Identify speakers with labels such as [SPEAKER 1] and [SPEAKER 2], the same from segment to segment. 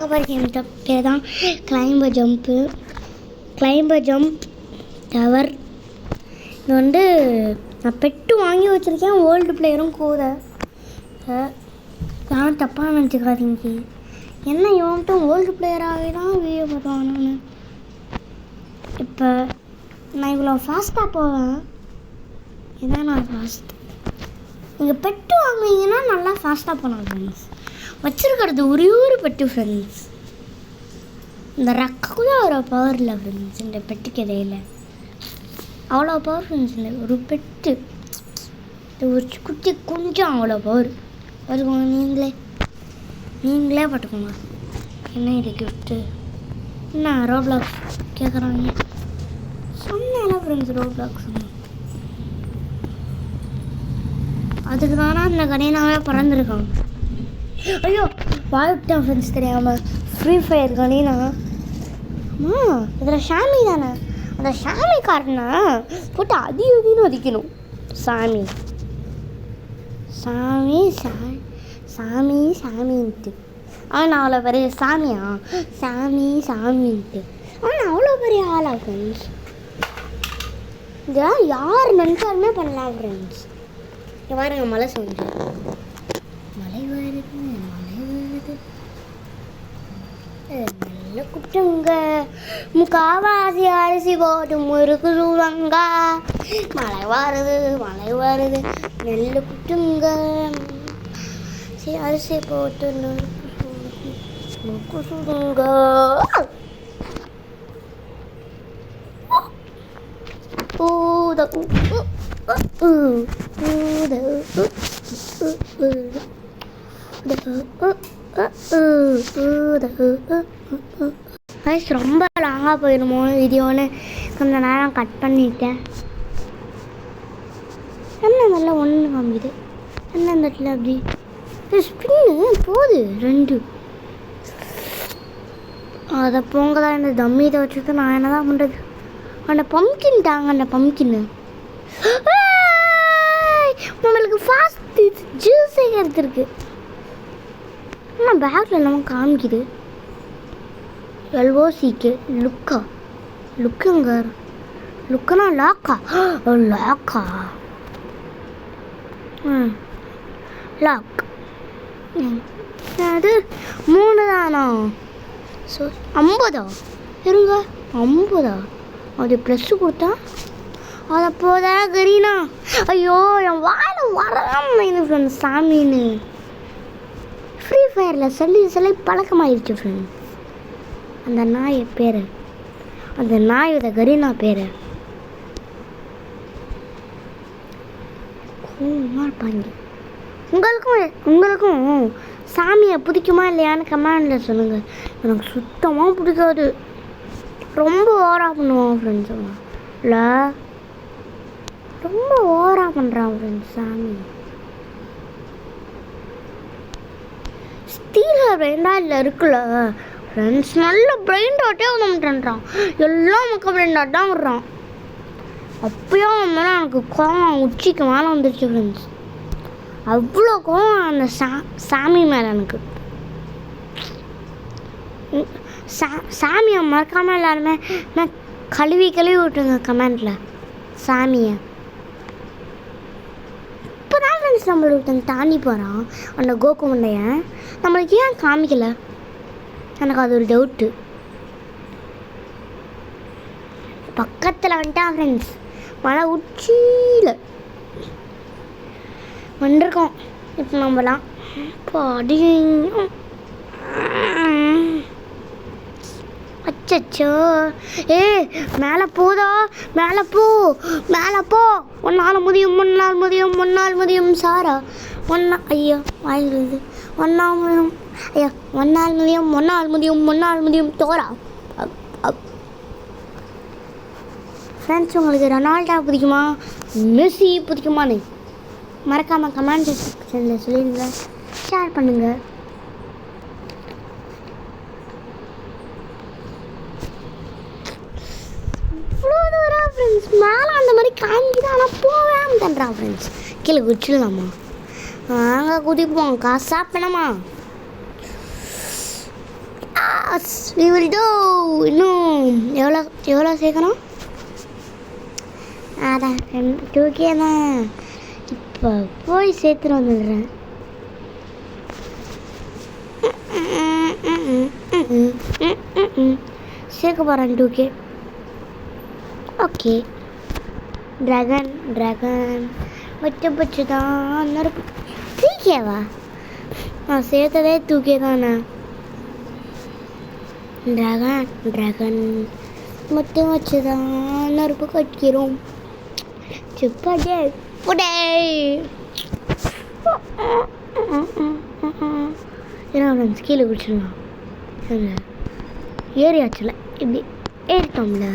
[SPEAKER 1] Game பேர் தான் climber jump tower. இது வந்து நான் பெட்டு வாங்கி வச்சுருக்கேன். ஓல்டு பிளேயரும் கூட யாரும் தப்பாக நினச்சிக்காதீங்க. என்ன இவன்ட்டும் ஓல்டு பிளேயராகவே தான் வீடியோ பார்த்துவான். நான் இப்போ நான் இவ்வளோ ஃபாஸ்ட்டாக போவேன். இதான் நான் ஃபாஸ்ட். நீங்கள் பெட்டு வாங்குவீங்கன்னா நல்லா ஃபாஸ்ட்டாக போகலாம் ஃப்ரெண்ட்ஸ். வச்சுருக்கிறது ஒரே ஒரு பெட்டு ஃப்ரெண்ட்ஸ். இந்த ரக்கு தான் அவ்வளோ பவர் இல்லை ஃப்ரெண்ட்ஸ். இந்த பெட்டுக்கு இடையில அவ்வளோ பவர் ஃப்ரெண்ட்ஸ் இல்லை. ஒரு பெட்டு ஒரு குட்டி கொஞ்சம் அவ்வளோ பவர் பார்த்துக்கோங்க. நீங்களே பார்த்துக்கோங்க. என்ன இது கிஃப்ட்டு? என்ன ரோப்ளாக்ஸ் கேட்குறாங்க? சொன்னால ஃப்ரெண்ட்ஸ் ரோப்ளாக்ஸ் அதுக்கு தானே அந்த கணினாவே பறந்துருக்கான். ஐயோ வாழ்விட்டேன் ஃப்ரெண்ட்ஸ் தெரியாமல். ஃப்ரீ ஃபயர் கணினா இதில் ஷாமி தானே. அந்த ஷாமி காரனா போட்டு அதின்னு வதிக்கணும். சாமின்ட்டு ஆனால் அவ்வளோ பெரிய சாமியா? சாமின்ட்டு ஆனால் அவ்வளோ பெரிய ஆளா ஃப்ரெண்ட்ஸ்? இதெல்லாம் யார் நினச்சாலுமே பண்ணலாம் ஃப்ரெண்ட்ஸ். இங்கே பாருங்க மழை சொல்லுது. மழை வருது நல்ல குட்டுங்க. முக்காவாசி அரிசி போட்டு முறுக்கு சூடுங்க. மழை வருது நெல் குட்டுங்க. சரி அரிசி போட்டு முறுக்கு சூடுங்க. ரொம்ப லாங்காக போயிடுமோ வீடியோன்னு கொஞ்சம் நேரம் கட் பண்ணிட்டேன். என்ன நல்லா ஒன்று காமிக்குது. என்ன அந்த இடத்துல அப்படி ஸ்பின்னு போகுது 2. அதை போங்க தான் இந்த தம்மி இதை வச்சுட்டு நான் என்ன தான் பண்ணுறது? அந்த பம்கின் தாங்க. அந்த பம்கின்னு நம்மளுக்கு ஃபாஸ்ட் ஜூஸே எடுத்துருக்கு. ஆனால் பேக்கில் இல்லாமல் காமிக்குது. LOCக்கு லுக்குங்க. லுக்குனா லாக்கா? லாக் அது 3 தானா? ஸோ 50 இருங்க. 50 அது ப்ளஸ்ஸு கொடுத்தா அதை போதா கரீனா. ஐயோ என் வாயில் வராமல் ஃப்ரெண்ட்ஸ் சாமின்னு. ஃப்ரீ ஃபயரில் சொல்லி பழக்கமாகிடுச்சு ஃப்ரெண்ட்ஸ். அந்த நாய் பேர், அந்த நாயோட கரீனா பேர் இருப்பாங்க. உங்களுக்கும் சாமியை பிடிக்குமா இல்லையான்னு கமெண்டில் சொல்லுங்கள். எனக்கு சுத்தமாக பிடிக்காது. ரொம்ப ஓவராக பண்ணுவான் ஃப்ரெண்ட்ஸ். இல்லை ரொம்ப ஓவராக பண்ணுறான் ஃப்ரெண்ட்ஸ் சாமி. ஸ்டீலர் பிரைண்டா இல்லை இருக்குல்ல ஃப்ரெண்ட்ஸ். நல்ல பிரைண்டாட்டே வந்துட்டான். எல்லாம் மக்கள் பிரைண்டாட் தான் விடுறான். அப்பயும் அவன் மேலே எனக்கு கோவம் உச்சிக்கு மேலே வந்துடுச்சு ஃப்ரெண்ட்ஸ். அவ்வளோ கோவம் அந்த சாமி மேலே எனக்கு. சாமியை மறக்காமல் எல்லாருமே நான் கழுவி விட்டுருங்க கமெண்டில் சாமியை. இப்போ தான் ஃப்ரெண்ட்ஸ் நம்மளை ஒருத்தங்க தாண்டி போகிறான் அந்த கோகு மண்டையன். நம்மளுக்கு ஏன் காமிக்கலை? எனக்கு அது ஒரு டவுட்டு. பக்கத்தில் வந்துட்டான் ஃப்ரெண்ட்ஸ். மழை உச்சியில் வந்துருக்கோம். இப்போ நம்மலாம் பாடி அச்சோ மேலே போ. 1 நாள் முடியும் சாரா. ஐயோ வாங்கிடுது. 1 நாள் முடியும் தோரா. ஃப்ரெண்ட்ஸ் உங்களுக்கு ரொனால்டோ பிடிக்குமா மெஸ்ஸி பிடிக்குமான்னு மறக்காமல் கமெண்ட் செக்ஷனில் சொல்லிடுங்க. ஷேர் பண்ணுங்கள். இவ்வளோ தூரம் ஃப்ரெண்ட்ஸ் மேலே அந்த மாதிரி காமிக்குது. ஆனால் போவேன் தந்துறான் ஃப்ரெண்ட்ஸ். கீழே குச்சிடலாமா? நாங்கள் குதிப்போம். காசா பணமா? Yes we will do. இன்னும் எவ்வளோ சேர்க்கணும்? அதான் 2K தான். இப்போ போய் சேர்த்துட்டு வந்துடுறேன். சேர்க்க போகிறேன் 2K. ஓகே. ட்ராகன் வச்சு தான் 3Kவா? நான் சேர்த்ததே 2K தானே. ட்ராகன் மட்டும் வச்சு தான் நெருப்பு கட்டிக்கிறோம். சுப்படே புடே ஏன்னா ஃப்ரெண்ட்ஸ் கீழே குடிச்சிடலாம். ஏறியாச்சுல இப்படி ஏறிட்டோம்ல.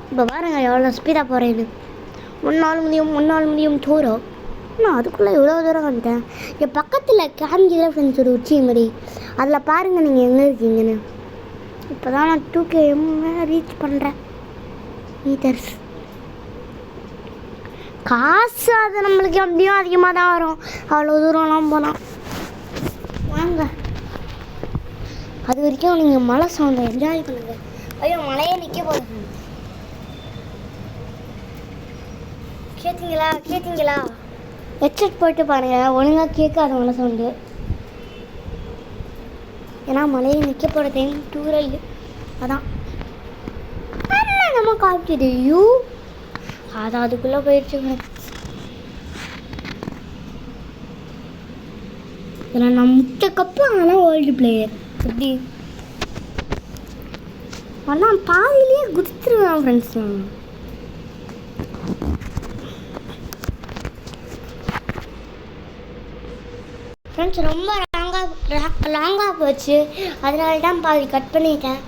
[SPEAKER 1] இப்போ பாருங்க எவ்வளோ ஸ்பீடாக போகிறேன்னு. முன்னால் முடியும் தூரம். நான் அதுக்குள்ளே எவ்வளோ தூரம் வந்துட்டேன். என் பக்கத்தில் காமிக்கிற ஃப்ரெண்ட்ஸ் ஒரு உச்சி மாதிரி. அதில் பாருங்கள் நீங்கள் எங்கே இருக்கீங்கன்னு. இப்போ தான் நான் 2K ரீச் பண்ணுறேன் மீட்டர்ஸ். காசு அது நம்மளுக்கு எப்படியும் அதிகமாக தான் வரும் அவ்வளோ தூரம்லாம் போனால். வாங்க, அது வரைக்கும் நீங்கள் மழை சவுண்டை என்ஜாய் பண்ணுங்கள். ஐயோ மழையே நிற்க போகுது. கேட்டிங்களா? ஹெட்செட் போட்டு பாருங்கள், ஒழுங்காக கேட்காது மழை சவுண்டு. ஏன்னா மழையை நிற்க போகிற டைம் டூரல் அதான் நம்ம காப்பிட்டு அது அதுக்குள்ளே போயிடுச்சு. இதில் நான் முட்டை கப்பு ஆனால் ஓல்டு பிளேயர் எப்படி ஆனால் பாதியிலேயே குதித்துருவேன் ஃப்ரெண்ட்ஸ். ஃப்ரெண்ட்ஸ் ரொம்ப லாங்காக போச்சு, அதனால தான் பாதி கட் பண்ணிட்டேன்.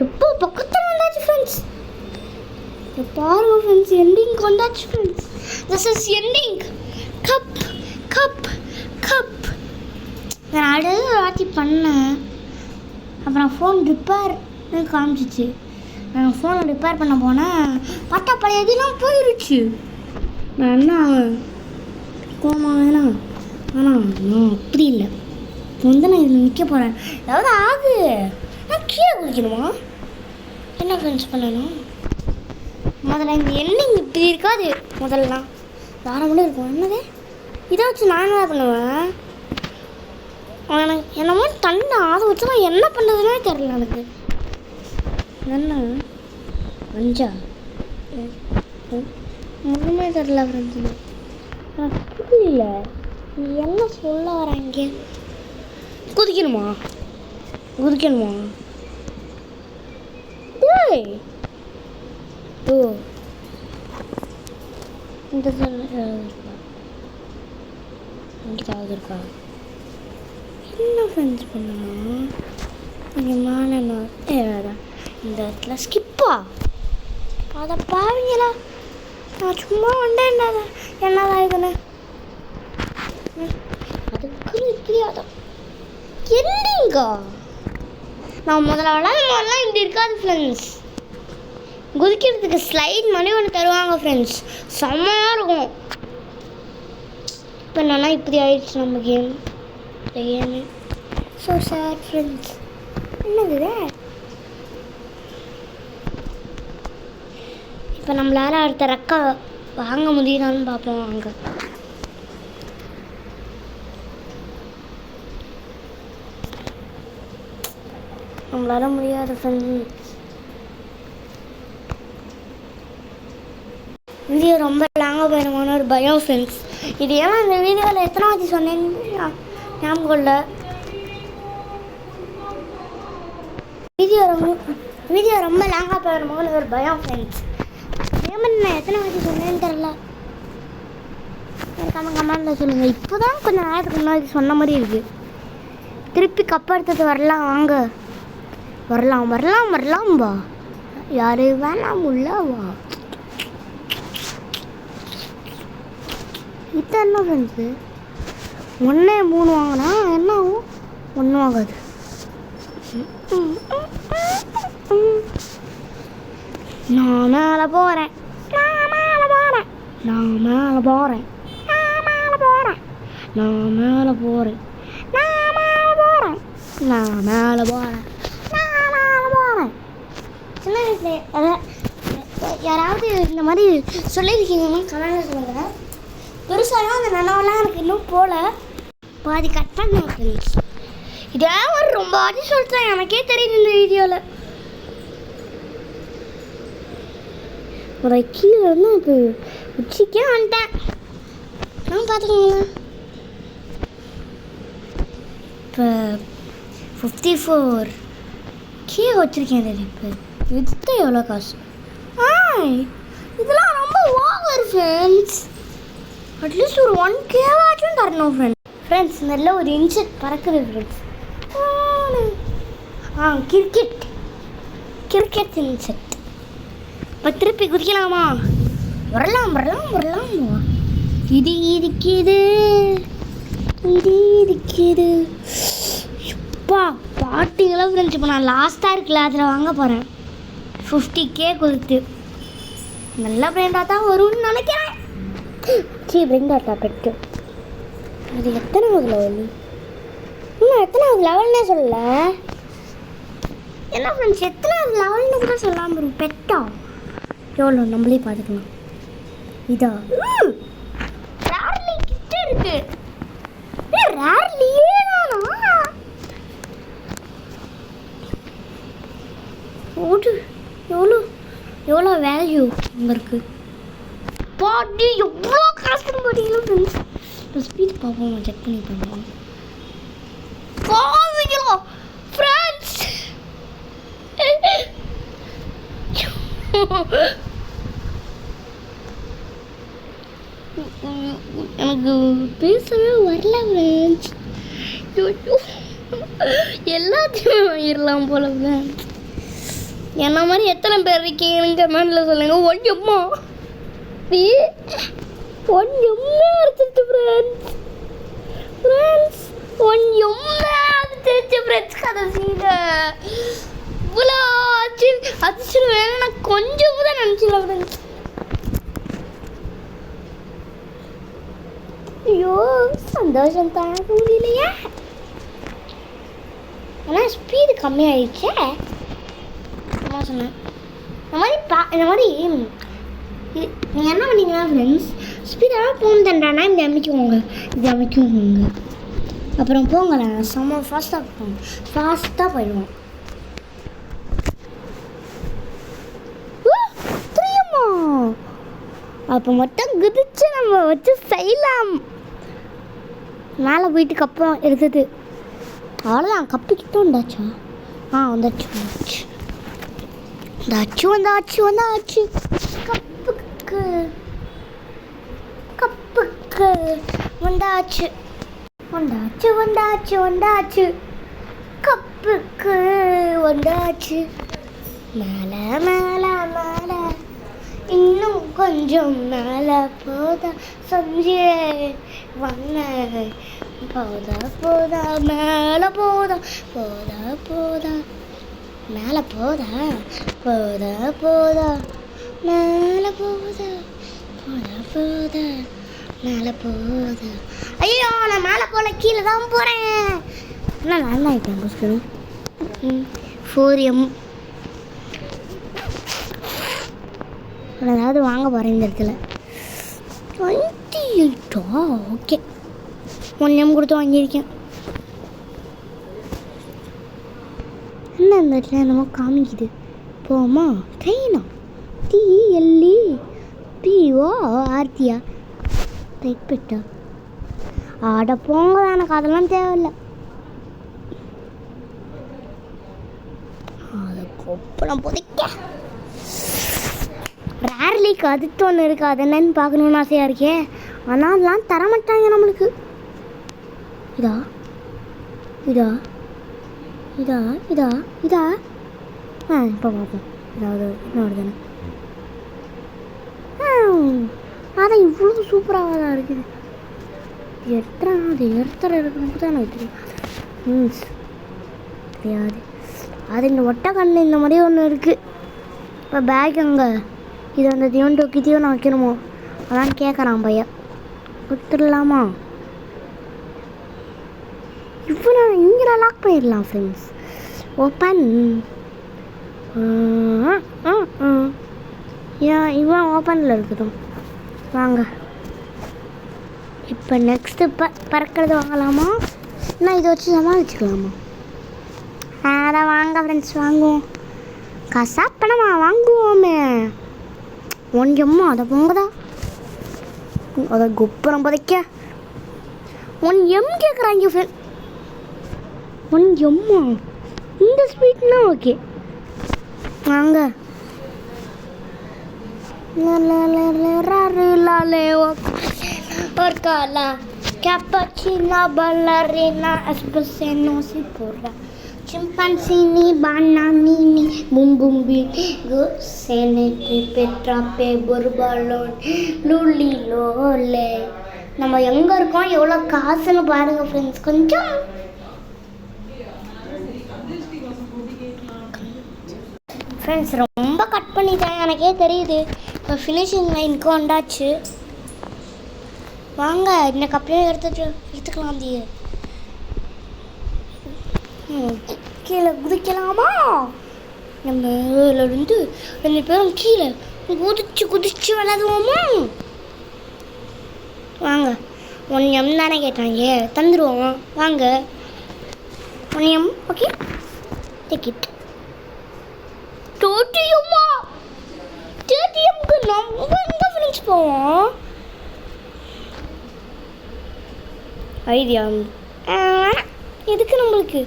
[SPEAKER 1] எப்போ பக்கத்தில் வந்தாச்சு ஃப்ரெண்ட்ஸ். பாருங்க ஃப்ரெண்ட்ஸ், எண்டிங் வந்தாச்சு friends. This is ending. Cup நான் அடுத்து வாட்சி பண்ணேன். அப்புறம் ஃபோன் ரிப்பேர்னு காமிச்சிச்சு. நான் ஃபோனை ரிப்பேர் பண்ண போனேன், பார்த்தா பழைய இதெல்லாம் போயிடுச்சு. நான் என்ன கோமா வேணாம், ஆனால் நான் அப்படி இல்லை. இப்போ வந்து நான் இதில் நிற்க போகிறேன். ஏதாவது ஆகு, நான் கீழே குதிக்கணுமா? என்ன ஃப்ரெண்ட்ஸ் பண்ணணும்? முதல்ல இந்த எண்டிங் இப்படி இருக்காது. முதல்லாம் வேறு மட்டும் இருக்கும். என்னது இதை வச்சு நான் என்ன பண்ணுவேன்? எனக்கு என்னமோ தண்டை அதை வச்சு நான் என்ன பண்ணுறதுனே தெரில. எனக்கு என்ன அஞ்சா ஒன்றுமே தெரில ஃப்ரெண்ட்ஸ். எனக்கு புரியல நீ என்ன சொல்ல வராங்க. குதிக்கணுமா? டேய் ஓ இந்த இங்கிட்டாவது இருக்கா? என்ன ஃப்ரெண்ட்ஸ் பண்ணணும்? நீங்கள் இந்த இடத்துல ஸ்கிப்பா அதை பாவீங்களா? நான் சும்மா வந்தேன். என்னதா இதுன்னு அதுக்கு தெரியாதா? என்னங்கா நான் முதல்ல விளாட்லாம் இப்படி இருக்காது ஃப்ரெண்ட்ஸ். குதிக்கிறதுக்கு ஸ்லைட் மாதிரி ஒன்று தருவாங்க ஃப்ரெண்ட்ஸ், செம்மையாக இருக்கும். இப்போ என்னன்னா இப்படி ஆயிடுச்சு நம்ம கேமு. So sad friends. என்னது இப்போ நம்மளால் அடுத்த ரெக்கா வாங்க முடியுதான்னு பார்ப்போம். அங்கே நம்மளால முடியாது ஃப்ரெண்ட்ஸ். வீடியோ ரொம்ப லாங்காக போயிடுமான ஒரு பயம் ஃப்ரெண்ட்ஸ். இது ஏன்னா இந்த வீடியோவில் எத்தனை வாட்டி சொன்னேன்னு ஞாபகம் இல்லை. வீடியோ ரொம்ப லாங்காக போயிடுமோன்னு ஒரு பயம் ஃப்ரெண்ட்ஸ். ஏமாரி நான் எத்தனை வாட்டி சொன்னேன்னு தெரில. கமெண்டில் சொல்லுங்கள். இப்போ தான் கொஞ்சம் நேரத்துக்கு முன்னாடி சொன்ன மாதிரி இருக்குது. திருப்பி கப் எடுத்துட்டு வரலாம் வாங்க. வரலாம் வா. யாரு வேணாம் உள்ள வா. இது என்ன ஃப்ரெண்ட்ஸு? 1 3 வாங்கினா என்ன ஆகும்? ஒன்றும் ஆகாது. நான் மேலே போகிறேன். நான் மேலே போகிறேன், நான் மேலே போகிறேன். சின்ன வயசுல யாராவது இந்த மாதிரி சொல்லியிருக்கீங்கன்னா கமெண்ட்ல சொல்லுங்கள். பெருசாக அந்த நினைவெல்லாம் எனக்கு இன்னும் போகல, பாதி கட் பண்ண ஃப்ரெண்ட்ஸ். இதே ஒரு ரொம்ப வாட்டி சொல்லிட்டேன், எனக்கே தெரியுது இந்த வீடியோவில். ஒரு கீழே இருந்து இப்போ உச்சிக்கே வந்துட்டேன். நான் பார்த்துக்கோங்க. இப்போ 54K வச்சுருக்கேன். இப்போ இதுதான் எவ்வளோ காசு? இதெல்லாம் ரொம்ப ஓவர் ஃப்ரெண்ட்ஸ். அட்லீஸ்ட் ஒரு 1K ஆச்சும் தரணும் ஃப்ரெண்ட்ஸ். நல்ல ஒரு இன்செக்ட் பறக்குது ஃப்ரெண்ட்ஸ். Cricket insect. இப்போ திருப்பி குதிக்கலாமா? வரலாம். இது இருக்குது. இப்பா பாட்டிங்களா ஃப்ரெண்ட்ஸ். இப்போ நான் லாஸ்ட்டாக இருக்குல்ல அதில் வாங்க போகிறேன். 50K கொடுத்து நல்லா பிராண்டாக தான் வரும்னு நினைக்கிறேன். பிராண்டாட்டா பெட்டு. இது எத்தனாவது லெவல்? இன்னும் எத்தனாவது லெவல்னே சொல்லல. என்ன ஃப்ரெண்ட்ஸ், எத்தனாவது லெவல்னு கூட சொல்லாமல் இருக்கும். பெட்டா எவ்வளோ நம்மளே பார்த்துக்கலாம். இதா ரேர்லி கிட்ட இருக்கு. ரேர்லியே தானா? ஓடு எவ்வளோ வேல்யூ இங்கே இருக்கு பாட்டி. எவ்வளோ காசு பார்த்தீங்களா ஃப்ரெண்ட்ஸ்? இப்போ ஸ்பீட் பார்ப்போம், செக் பண்ணி பார்ப்போம். பாவீங்களா ஃப்ரெண்ட்ஸ்? எனக்கு பேசவே வரல ஃப்ரெண்ட்ஸ். எல்லாத்தையும் வாங்கிடலாம் போல ஃப்ரெண்ட்ஸ். என்ன மாதிரி எத்தனை பேர் இருக்கீங்கன்னு கமெண்ட்ல சொல்லுங்க. ஒன்யம்மா அடிச்சிருச்சு ஃப்ரெண்ட்ஸ். ஒன்யம்மா அடிச்சிருச்சு ஃப்ரெண்ட்ஸ். கடைசியில் இவ்வளோ அடிச்சிருவேன் நான் கொஞ்சம் கூட நினச்சிடல ஃப்ரெண்ட்ஸ். ஐயோ சந்தோஷம் தாங்க முடியலையா? ஆனால் ஸ்பீடு கம்மியாயிடுச்சே. அம்மா சொன்னேன் இந்த மாதிரி நீங்கள் என்ன பண்ணீங்கன்னா ஃப்ரெண்ட்ஸ், ஸ்பீடாக போகணும் தண்டானா இப்படி அமைக்குவோங்க, அப்புறம் போங்களேன். செம்ம ஃபாஸ்ட்டாக போயிடுவோம். தெரியுமா? அப்போ மட்டும் குதிச்சு நம்ம வச்சு செய்யலாம். மேலே போயிட்டு கப்பம் எடுத்தது அவ்வளோதான். கப்பு கிட்ட வந்தாச்சா? வந்தாச்சு. கப்புக்கு வந்தாச்சு. கப்புக்கு வந்தாச்சு. மேலே இன்னும் கொஞ்சம் மேலே போதா சஞ்சே வண்ண போதா மேலே போதா மேலே போதா. ஐயோ நான் மேலே போல, கீழே தான் போகிறேன். ஆனால் நல்லா ஆகிட்டேன் புஸ்கரி. 4M அதாவது வாங்க போகிறேன் இந்த இடத்துல. 28 ஓகே. 1M கொடுத்து வாங்கியிருக்கேன். என்ன இந்த இடத்துல என்னமோ காமிக்குது. போமா ட்ரெயினா? TLEPO ஆர்த்தியா ரைட் பெட்டா? ஆட போங்க, எனக்கு அதெல்லாம் தேவையில்லை. அதை கொப்பளம் புதைக்க ரேர்லிக்கு அதுக்கு ஒன்று இருக்குது. அது என்னன்னு பார்க்கணுன்னு ஆசையாக இருக்கே. ஆனால் அதெல்லாம் தரமாட்டாங்க நம்மளுக்கு. இதா இப்போ பார்ப்போம். ஏதாவது என்ன வருதுன்னு. அதான் இவ்வளோ சூப்பராக தான் இருக்குது. எடுத்துற இருக்குன்னு தான் எனக்கு தெரியும். தெரியாது. அது இந்த ஒட்டக்கண்ணு இந்த மாதிரி ஒன்று இருக்குது. இப்போ பேக் அங்கே இது அந்த தீவன் நான் வைக்கணுமோ அதான் கேட்குறான் பையன். கொடுத்துடலாமா? இப்போ நான் இங்கே லாக் பண்ணிடலாம் ஃப்ரெண்ட்ஸ். ஓப்பன். ஏன் இவன் ஓப்பனில் இருக்கட்டும். வாங்க இப்போ நெக்ஸ்ட்டு பறக்கிறது வாங்கலாமா? நான் இதை வச்சு சமாளிச்சுக்கலாமா? அதான் வாங்க ஃப்ரெண்ட்ஸ், வாங்குவோம். காசா பணமா வாங்குவோமே. ஒன்றுமா அதை பொங்கதா அதை குப்புறம் புதைக்க 1M கேட்குறாங்க ஃப்ரெண்ட். 1M இந்த ஸ்வீட்னா ஓகே. வாங்க Orcala, cappuccino, ballerina, espresso si pura. Chimpanzini, bananini, bum bum bim, gosenete, petrape, burbalon, luli lole. நம்ம எங்கே இருக்கோம், எவ்வளோ காசுன்னு பாருங்கள் ஃப்ரெண்ட்ஸ். கொஞ்சம் ஃப்ரெண்ட்ஸ் ரொம்ப கட் பண்ணிட்டேன், எனக்கே தெரியுது. இப்போ ஃபினிஷிங் லைனுக்கு வந்தாச்சு. வாங்க இந்த கப்பையும் எடுத்துக்கலாம். கீழே குதிக்கலாமா? நம்ம இருந்து 2 பேரும் கீழே குதிச்சு விளையாடுவோமா? வாங்க 1M தானே கேட்டாங்க, தந்துடுவோம். வாங்க 1M ஓகே, டிக்கெட். டோட்டியம்மா, டோட்டியம்க்கு நம்ம எங்கே ஃப்ரெண்ட்ஸ் போவோம்? ஐடியா எதுக்கு நம்மளுக்கு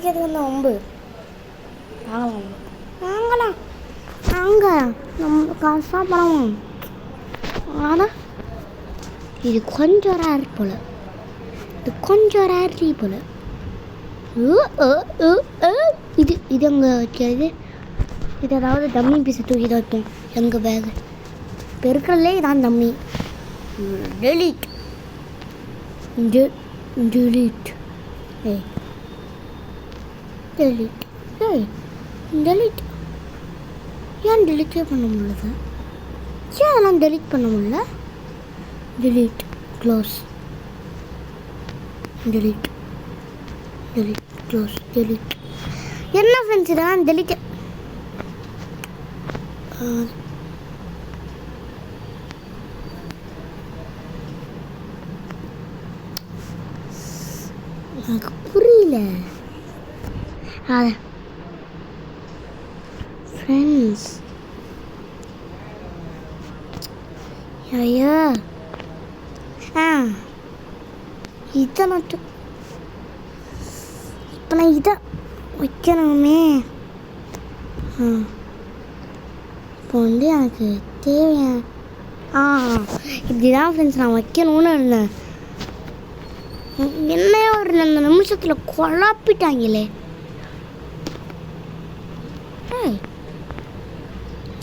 [SPEAKER 1] எது வந்து ஒம்பு வாங்கலாம். வாங்க நம்ம காசாக பணம். ஆனால் இது கொஞ்சம் ரேர் போல், இது அங்கே வைக்கிறது. இது ஏதாவது டம்மி பீஸை தூக்கி தான் வைப்போம். எங்கள் பேகு பெருக்கிறதுலே இதான் டம்மி. டெலீட். ஏன் டெலிட்டே பண்ண முடியல? ஏன் அதெல்லாம் டெலிட் பண்ண முடியல? delete, close, delete, close, delete. என்ன ஃப்ரெண்ட்ஸ் இதெல்லாம் delete. எனக்கு புரியல. ஃப்ரெண்ட்ஸ் ஐயா இதை மட்டும் இப்போ நான் இதை வைக்கணுமே. இப்போ வந்து எனக்கு தேவையான இப்படி தான் ஃப்ரெண்ட்ஸ் நான் வைக்கணும்னு இருந்தேன். என்னையே ஒரு 2 நிமிஷத்தில் குழப்பிட்டாங்களே.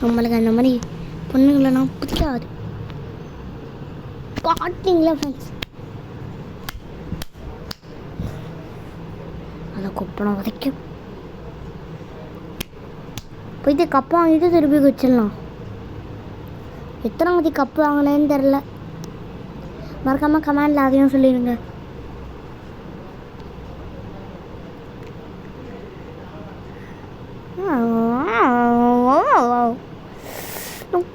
[SPEAKER 1] நம்மளுக்கு அந்த மாதிரி பொண்ணுங்களை நான் பிடிக்காது. பார்த்தீங்களா ஃப்ரெண்ட்ஸ், அதை கொப்பனை உதைக்கும். போயிட்டு கப்பு வாங்கிட்டு திருப்பி வச்சிடலாம். எத்தனை மதி கப்பு வாங்கினேன்னு தெரில. மறக்காமல் கமெண்டில் அதையும் சொல்லிடுங்க.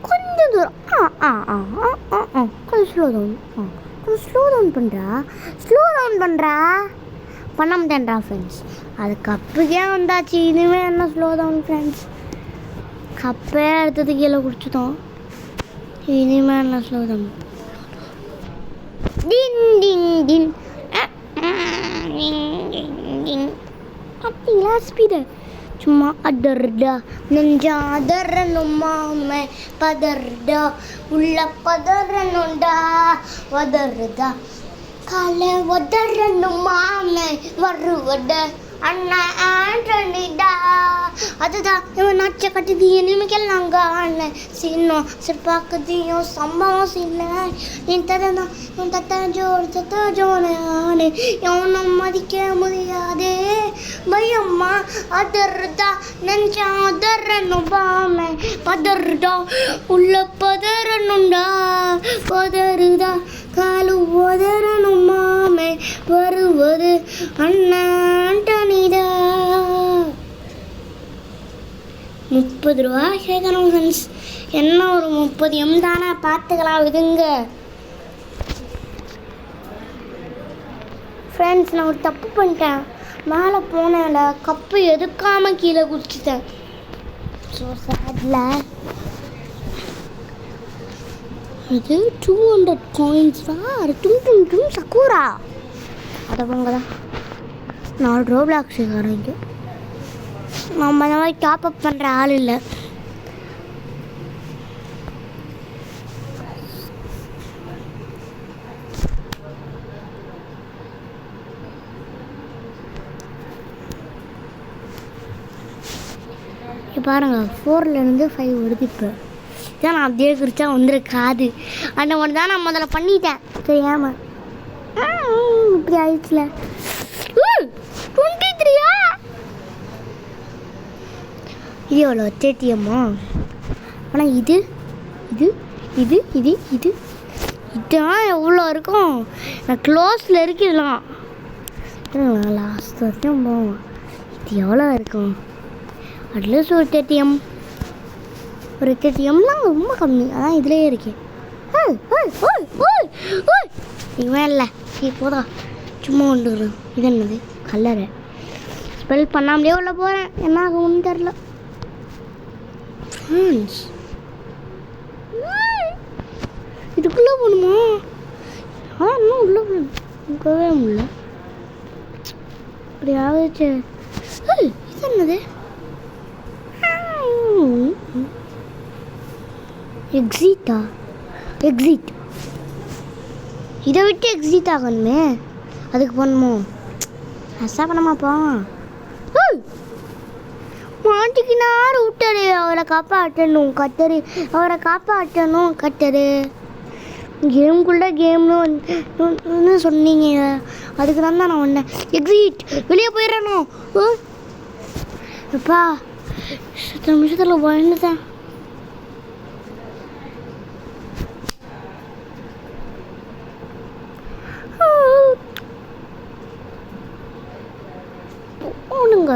[SPEAKER 1] கொஞ்சம் தூரம் கொஞ்சம் ஸ்லோ டவுன் பண்ணுறா பண்ண மாட்டேன்றா ஃப்ரெண்ட்ஸ். அது கப்புக்கே வந்தாச்சு, இனிமேல் என்ன ஸ்லோ டவுன் ஃப்ரெண்ட்ஸ். கப்பே எடுத்தது கீழே குடிச்சிட்டோம், இனிமேல் என்ன ஸ்லோ டவுன். அப்படிங்களா ஸ்பீடு சும்மா அதர்டா நெஞ்சா அதரணுமாமே பதர்டா உள்ள பதறணுண்டா வதருதா காலை உதறணுமாமே வருவட அண்ணா ஆண்டனிடா. அதுதான் இவன் நாச்ச கட்டுது இனிமைக்கெல்லாம் காண சின்னம் சிற்பாக்குதியும் சம்பவம் சின்ன என் தரதான் உன் தத்த ஜோனே எவனும் மதிக்க முடியாதே பயம்மா அதர்தா நெஞ்சா அதரணும் பாமே பதர்டா உள்ள பதறணுண்டா பதருதா காலு உதறணும் மாமே வருவது அண்ணாண்டனிடா. 30 ரூபா கேட்கணும் ஃப்ரெண்ட்ஸ். என்ன ஒரு 30 தானே, பார்த்துக்கலாம் விடுங்க ஃப்ரெண்ட்ஸ். நான் ஒரு தப்பு பண்ணிட்டேன். மேலே போனேன்ல, கப்பு எதுக்காமல் கீழே குடிச்சிட்டேன். ஸோ சேட்ல இது 200 coins தான். டும் சக்கூரா அதை போங்க தான் 4 ரோப்ளாக்ஸ் இங்கே. நம்ம அந்த மாதிரி டாப் அப் பண்ணுற ஆள் இல்லை. இப்போ பாருங்கள் 4லேருந்து 5 வருது. இப்போ இதான் நான் அப்படியே குறிச்சா வந்துருக்காது. அந்த ஒன்று தான் நான் முதல்ல பண்ணிட்டேன் தெரியாமல். இப்படி ஆயிடுச்சுல. 23 இது எவ்வளோ 30 ஆனால் இது இது இது இது இது இதுதான் எவ்வளோ இருக்கும். நான் க்ளோஸில் இருக்குதுலாம் லாஸ்ட் வரைக்கும் போவோம். இது எவ்வளோ இருக்கும்? அட்லீஸ்ட் ஒரு 30 ரொம்ப கம்மி. அதான் இதுலேயே இருக்கேன். இவன் இல்லை போதா சும்மா கொண்டு வரும். இது என்னது கலரு ஸ்பெல் பண்ணாமலே உள்ள போகிறேன். என்ன ஆகும்னு தெரில ஃப்ரெண்ட்ஸ். இதுக்குள்ளே போகணுமா? இன்னும் உள்ளே போகவே முடியல. இப்படி ஆகிடுச்சு. இது என்னது எக்ஸிட். இதை விட்டு எக்ஸிட் ஆகணுமே, அதுக்கு பண்ணணுமோ? அசா பண்ணமா போவான். மாட்டிக்கினார் விட்டாரு. அவரை காப்பாற்றணும் கட்டரு. கேம்குள்ளே கேம்னு சொன்னீங்க. அதுக்கு தான் நான் ஒன்று எக்ஸிட் வெளியே போயிடணும். அப்பா 10 நிமிஷத்தில் பயந்துட்டேன். போனுங்க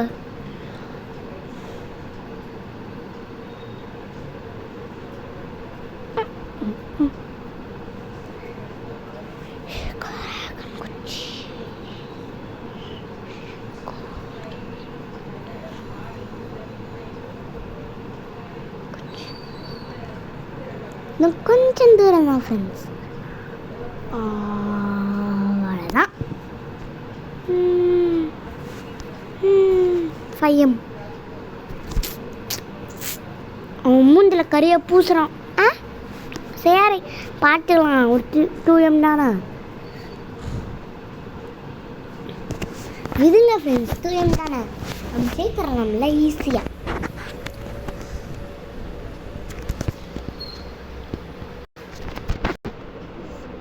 [SPEAKER 1] இன்னும் கொஞ்சம் தூரம் தான் ஃப்ரெண்ட்ஸ். அவ்வளோதான். 5M அவன் மூஞ்சில் கறியை பூசுகிறான். சரி பார்த்துக்கலாம். ஒரு 2M தானே விடுங்க ஃப்ரெண்ட்ஸ். 2M தானே நம்ம சேர்த்துடலாம்ல ஈஸியாக.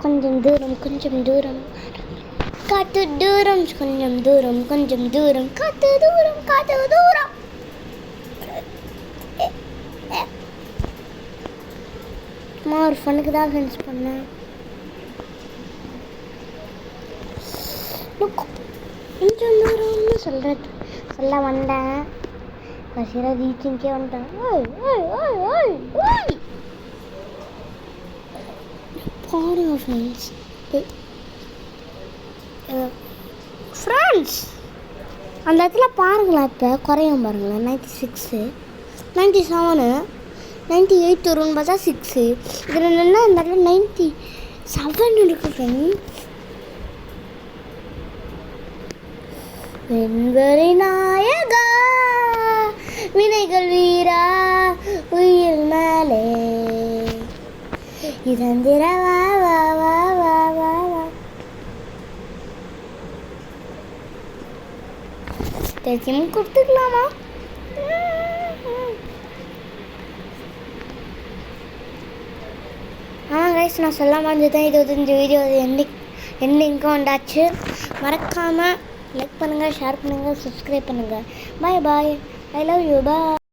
[SPEAKER 1] கொஞ்சம் தூரம் காட்டு தூரம், கொஞ்சம் தூரம் காட்டு தூரம். சும்மா ஒரு ஃபனுக்கு தான் ஃப்ரெண்ட்ஸ் பண்ணேன். கொஞ்சம் தூரம்னு சொல்ல வந்தேன். கடைசியில் ரீச்சிங்கே வந்துட்டேன். பாருங்க ஃப்ரெண்ட்ஸ் அந்த இடத்துல பாருங்களேன். இப்போ குறையும் பாருங்களேன். 96 97 98 வரும்னு பார்த்தா 6. இதில் என்னென்னா அந்த இடத்துல 97 இருக்குது ஃப்ரெண்ட்ஸ். வெண்வரை நாயகா வினைகள் வீரா உயிர் மேலே இதந்திர வா வா வா வா வா வா. தெரியும் கொடுத்துக்கலாமா? கைஸ் நான் சொல்லாமல் இருந்துதான். இது இந்த வீடியோ எண்டிங்கும் வந்தாச்சு. மறக்காமல் லைக் பண்ணுங்கள், ஷேர் பண்ணுங்கள், சப்ஸ்கிரைப் பண்ணுங்கள். Bye bye. I love you. Bye.